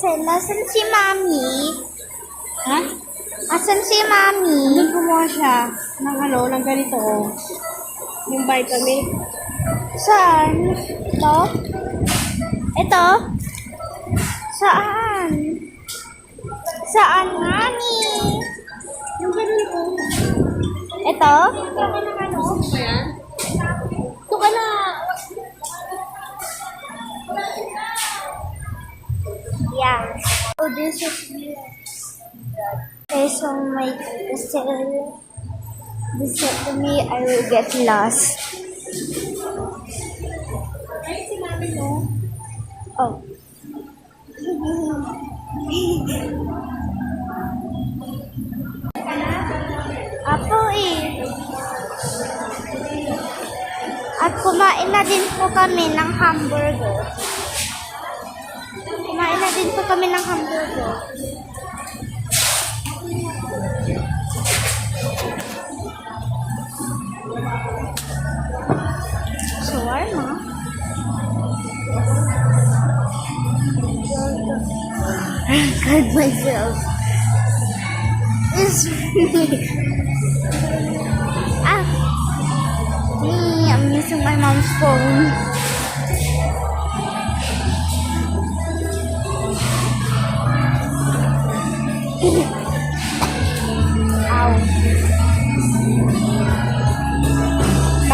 Russell, nasan si Mami? Ha? Asan si Mami? Doon kumuha siya ng ng ganito, oh. Yung vitamin. Saan? Ito? Ito? Saan? Saan, Mami? Yung ganito. Ito? Ito ka na ano? Ba yan? Ito ka na. Yeah. Oh, this is based on my sale. This said to me, I will get lost. Ay, si mami mo. Oh. Apo eh. At kumain na din po kami ng hamburger. Kumain na din po kami ng hamburger. Shawarma. I cut myself. It's me. I'm missing my mom's phone.